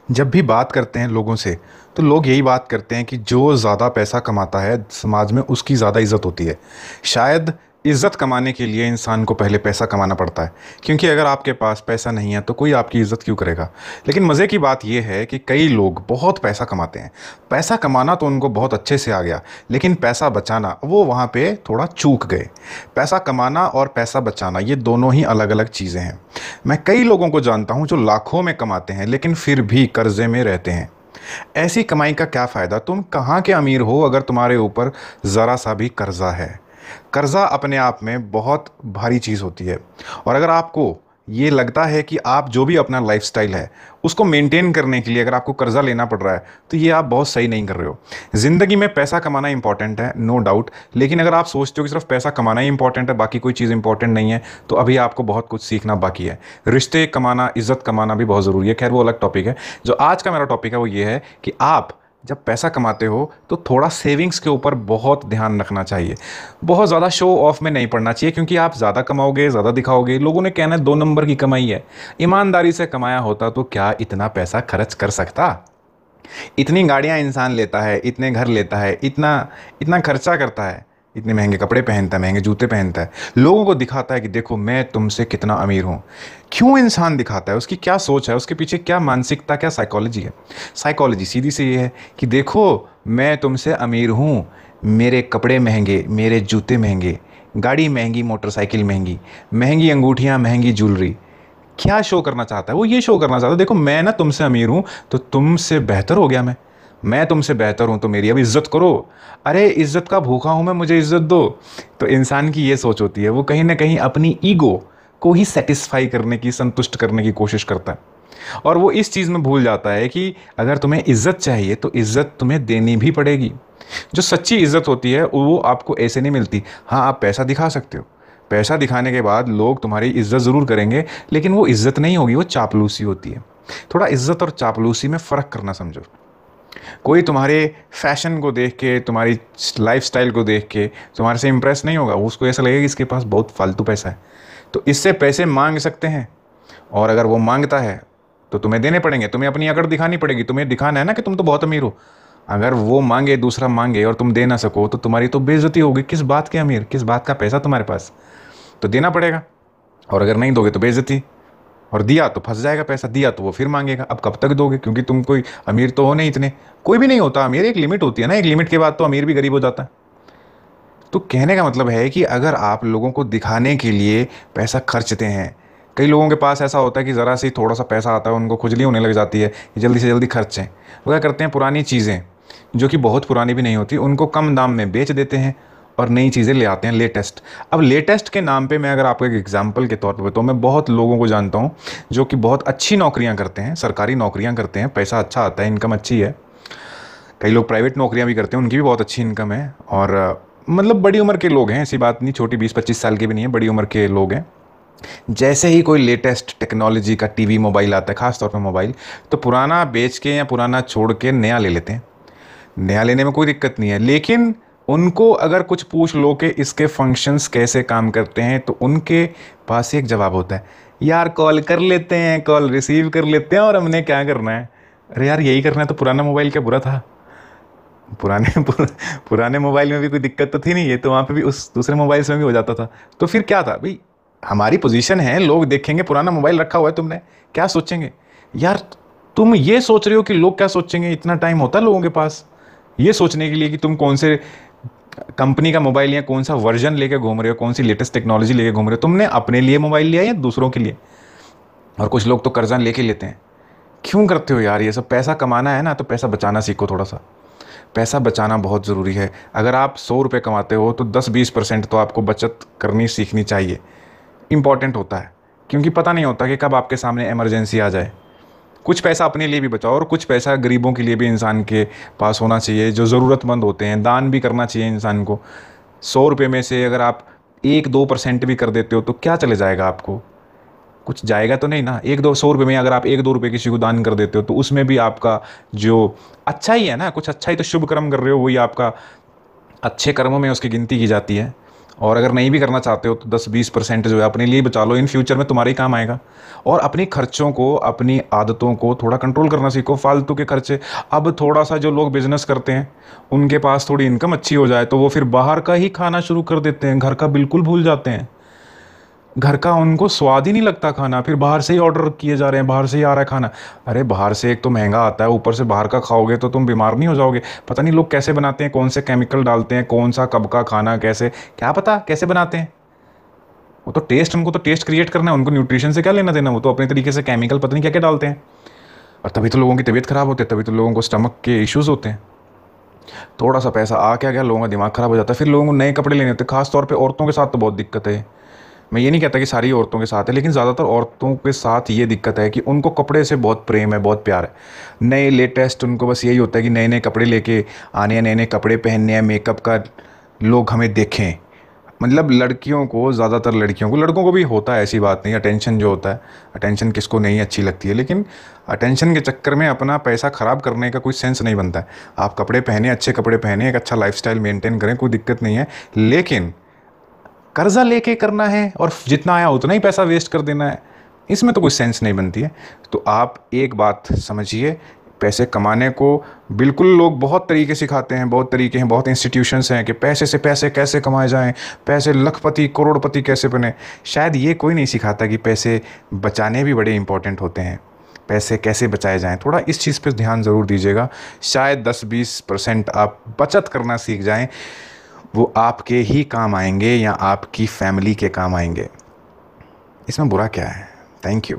जब भी बात करते हैं लोगों से तो लोग यही बात करते हैं कि जो ज़्यादा पैसा कमाता है समाज में उसकी ज़्यादा इज़्ज़त होती है। शायद इज़्ज़त कमाने के लिए इंसान को पहले पैसा कमाना पड़ता है, क्योंकि अगर आपके पास पैसा नहीं है तो कोई आपकी इज़्ज़त क्यों करेगा। लेकिन मज़े की बात यह है कि कई लोग बहुत पैसा कमाते हैं। पैसा कमाना तो उनको बहुत अच्छे से आ गया, लेकिन पैसा बचाना वो वहाँ पे थोड़ा चूक गए। पैसा कमाना और पैसा बचाना ये दोनों ही अलग अलग चीज़ें हैं। मैं कई लोगों को जानता हूँ जो लाखों में कमाते हैं लेकिन फिर भी कर्जे में रहते हैं। ऐसी कमाई का क्या फ़ायदा? तुम कहाँ के अमीर हो अगर तुम्हारे ऊपर ज़रा सा भी कर्जा है। कर्जा अपने आप में बहुत भारी चीज़ होती है, और अगर आपको ये लगता है कि आप जो भी अपना लाइफस्टाइल है उसको मेंटेन करने के लिए अगर आपको कर्जा लेना पड़ रहा है तो ये आप बहुत सही नहीं कर रहे हो। ज़िंदगी में पैसा कमाना इंपॉर्टेंट है, नो डाउट, लेकिन अगर आप सोचते हो कि सिर्फ पैसा कमाना ही इंपॉर्टेंट है, बाकी कोई चीज़ इंपॉर्टेंट नहीं है, तो अभी आपको बहुत कुछ सीखना बाकी है। रिश्ते कमाना, इज़्ज़त कमाना भी बहुत ज़रूरी है। खैर वो अलग टॉपिक है। जो आज का मेरा टॉपिक है वो ये है कि आप जब पैसा कमाते हो तो थोड़ा सेविंग्स के ऊपर बहुत ध्यान रखना चाहिए। बहुत ज़्यादा शो ऑफ में नहीं पड़ना चाहिए, क्योंकि आप ज़्यादा कमाओगे, ज़्यादा दिखाओगे, लोगों ने कहना है 2 नंबर की कमाई है। ईमानदारी से कमाया होता तो क्या इतना पैसा खर्च कर सकता? इतनी गाड़ियां इंसान लेता है, इतने घर लेता है, इतना इतना खर्चा करता है, इतने महंगे कपड़े पहनता है, महंगे जूते पहनता है, लोगों को दिखाता है कि देखो मैं तुमसे कितना अमीर हूँ। क्यों इंसान दिखाता है? उसकी क्या सोच है? उसके पीछे क्या मानसिकता, क्या साइकोलॉजी है? साइकोलॉजी सीधी सी ये है कि देखो मैं तुमसे अमीर हूँ, मेरे कपड़े महंगे, मेरे जूते महंगे, गाड़ी महंगी, मोटरसाइकिल महंगी, महंगी अंगूठियाँ, महंगी ज्वेलरी। क्या शो करना चाहता है वो? ये शो करना चाहता है देखो मैं ना तुमसे अमीर हूँ तो तुमसे बेहतर हो गया मैं तुमसे बेहतर हूँ तो मेरी अब इज्जत करो। अरे इज्जत का भूखा हूँ मैं, मुझे इज्जत दो। तो इंसान की ये सोच होती है, वो कहीं ना कहीं अपनी ईगो को ही सेटिस्फाई करने की, संतुष्ट करने की कोशिश करता है। और वो इस चीज़ में भूल जाता है कि अगर तुम्हें इज्जत चाहिए तो इज्जत तुम्हें देनी भी पड़ेगी। जो सच्ची इज्जत होती है वो आपको ऐसे नहीं मिलती। हाँ, आप पैसा दिखा सकते हो, पैसा दिखाने के बाद लोग तुम्हारी इज्जत ज़रूर करेंगे, लेकिन वो इज्जत नहीं होगी, वो चापलूसी होती है। थोड़ा इज्जत और चापलूसी में फ़र्क करना समझो। कोई तुम्हारे फैशन को देख के, तुम्हारी लाइफस्टाइल को देख के तुम्हारे से इम्प्रेस नहीं होगा। उसको ऐसा लगेगा कि इसके पास बहुत फालतू पैसा है, तो इससे पैसे मांग सकते हैं। और अगर वो मांगता है तो तुम्हें देने पड़ेंगे, तुम्हें अपनी अकड़ दिखानी पड़ेगी, तुम्हें दिखाना है ना कि तुम तो बहुत अमीर हो। अगर वो मांगे, दूसरा मांगे और तुम दे ना सको तो तुम्हारी तो बेइज्जती होगी। किस बात के अमीर, किस बात का पैसा तुम्हारे पास? तो देना पड़ेगा। और अगर नहीं दोगे तो बेइज्जती। और दिया तो फंस जाएगा पैसा, दिया तो वो फिर मांगेगा। अब कब तक दोगे? क्योंकि तुम कोई अमीर तो हो नहीं इतने, कोई भी नहीं होता अमीर। एक लिमिट होती है ना, एक लिमिट के बाद तो अमीर भी गरीब हो जाता है। तो कहने का मतलब है कि अगर आप लोगों को दिखाने के लिए पैसा खर्चते हैं, कई लोगों के पास ऐसा होता है कि ज़रा सी थोड़ा सा पैसा आता है उनको खुजली होने लग जाती है कि जल्दी से जल्दी खर्चें। वो क्या करते हैं, पुरानी चीज़ें जो कि बहुत पुरानी भी नहीं होती उनको कम दाम में बेच देते हैं और नई चीज़ें ले आते हैं, लेटेस्ट। अब लेटेस्ट के नाम पे मैं अगर आपको एक एग्जांपल के तौर पे बताऊँ, मैं बहुत लोगों को जानता हूँ जो कि बहुत अच्छी नौकरियाँ करते हैं, सरकारी नौकरियाँ करते हैं, पैसा अच्छा आता है, इनकम अच्छी है। कई लोग प्राइवेट नौकरियां भी करते हैं, उनकी भी बहुत अच्छी इनकम है। और मतलब बड़ी उम्र के लोग हैं, ऐसी बात नहीं, छोटी 20-25 साल के भी नहीं है, बड़ी उम्र के लोग हैं। जैसे ही कोई लेटेस्ट टेक्नोलॉजी का टीवी, मोबाइल आता है, खास तौर पे मोबाइल, तो पुराना बेच के या पुराना छोड़ के नया ले लेते हैं। नया लेने में कोई दिक्कत नहीं है, लेकिन उनको अगर कुछ पूछ लो कि इसके फंक्शंस कैसे काम करते हैं तो उनके पास एक जवाब होता है, यार कॉल कर लेते हैं, कॉल रिसीव कर लेते हैं, और हमने क्या करना है? अरे यार यही करना है तो पुराना मोबाइल क्या बुरा था? पुराने मोबाइल में भी कोई दिक्कत तो थी नहीं, ये तो वहाँ पे भी उस दूसरे मोबाइल्स में भी हो जाता था। तो फिर क्या था भाई? हमारी पोजीशन है, लोग देखेंगे पुराना मोबाइल रखा हुआ है तुमने, क्या सोचेंगे? यार तुम ये सोच रहे हो कि लोग क्या सोचेंगे? इतना टाइम होता है लोगों के पास ये सोचने के लिए कि तुम कौन से कंपनी का मोबाइल या कौन सा वर्जन लेके घूम रहे हो, कौन सी लेटेस्ट टेक्नोलॉजी लेके घूम रहे हो? तुमने अपने लिए मोबाइल लिया या दूसरों के लिए? और कुछ लोग तो कर्जा लेके लेते हैं। क्यों करते हो यार ये सब? पैसा कमाना है ना तो पैसा बचाना सीखो थोड़ा सा। पैसा बचाना बहुत ज़रूरी है। अगर आप 100 रुपये कमाते हो तो 10-20% तो आपको बचत करनी सीखनी चाहिए। इम्पॉर्टेंट होता है, क्योंकि पता नहीं होता कि कब आपके सामने इमरजेंसी आ जाए। कुछ पैसा अपने लिए भी बचाओ और कुछ पैसा गरीबों के लिए भी इंसान के पास होना चाहिए, जो ज़रूरतमंद होते हैं। दान भी करना चाहिए इंसान को। 100 रुपये में से अगर आप 1-2% भी कर देते हो तो क्या चले जाएगा आपको? कुछ जाएगा तो नहीं ना। 1-2 100 रुपये में अगर आप 1-2 रुपये किसी को दान कर देते हो तो उसमें भी आपका जो अच्छा ही है ना, कुछ अच्छा ही तो शुभ कर्म कर रहे हो, वही आपका अच्छे कर्मों में उसकी गिनती की जाती है। और अगर नहीं भी करना चाहते हो तो 10-20% जो है अपने लिए बचा लो, इन फ्यूचर में तुम्हारे ही काम आएगा। और अपनी खर्चों को, अपनी आदतों को थोड़ा कंट्रोल करना सीखो, फालतू के खर्चे। अब थोड़ा सा जो लोग बिजनेस करते हैं उनके पास थोड़ी इनकम अच्छी हो जाए तो वो फिर बाहर का ही खाना शुरू कर देते हैं, घर का बिल्कुल भूल जाते हैं। घर का उनको स्वाद ही नहीं लगता खाना, फिर बाहर से ही ऑर्डर किए जा रहे हैं, बाहर से ही आ रहा है खाना। अरे बाहर से एक तो महंगा आता है, ऊपर से बाहर का खाओगे तो तुम बीमार नहीं हो जाओगे? पता नहीं लोग कैसे बनाते हैं, कौन से केमिकल डालते हैं, कौन सा कब का खाना कैसे, क्या पता कैसे बनाते हैं। वो तो टेस्ट, उनको तो टेस्ट क्रिएट करना है, उनको न्यूट्रिशन से क्या लेना देना, वो तो अपने तरीके से केमिकल पता नहीं क्या क्या डालते हैं। और तभी तो लोगों की तबीयत खराब होती है, तभी तो लोगों को स्टमक के इश्यूज़ होते हैं। थोड़ा सा पैसा आ क्या गया, लोगों का दिमाग खराब हो जाता है, फिर लोगों को नए कपड़े लेने होते हैं। खासतौर पर औरतों के साथ तो बहुत दिक्कत है। मैं ये नहीं कहता कि सारी औरतों के साथ है, लेकिन ज़्यादातर औरतों के साथ ये दिक्कत है कि उनको कपड़े से बहुत प्रेम है, बहुत प्यार है। नए लेटेस्ट उनको बस यही होता है कि नए नए कपड़े लेके आने हैं, नए नए कपड़े पहनने हैं, मेकअप का लोग हमें देखें। मतलब लड़कियों को, ज़्यादातर लड़कियों को, लड़कों को भी होता है, ऐसी बात नहीं। अटेंशन जो होता है, अटेंशन किसको नहीं अच्छी लगती है, लेकिन अटेंशन के चक्कर में अपना पैसा ख़राब करने का कोई सेंस नहीं बनता है। आप कपड़े पहने, अच्छे कपड़े पहने, एक अच्छा लाइफस्टाइल मेंटेन करें, कोई दिक्कत नहीं है। लेकिन कर्जा लेके करना है और जितना आया उतना ही पैसा वेस्ट कर देना है, इसमें तो कोई सेंस नहीं बनती है। तो आप एक बात समझिए, पैसे कमाने को बिल्कुल लोग बहुत तरीके सिखाते हैं, बहुत तरीके हैं, बहुत इंस्टीट्यूशंस हैं कि पैसे से पैसे कैसे कमाए जाएं, पैसे लखपति करोड़पति कैसे बने। शायद ये कोई नहीं सिखाता कि पैसे बचाने भी बड़े इंपॉर्टेंट होते हैं, पैसे कैसे बचाए जाएं। थोड़ा इस चीज़ पर ध्यान ज़रूर दीजिएगा। शायद 10-20% आप बचत करना सीख जाएं, वो आपके ही काम आएंगे या आपकी फैमिली के काम आएंगे। इसमें बुरा क्या है? Thank you.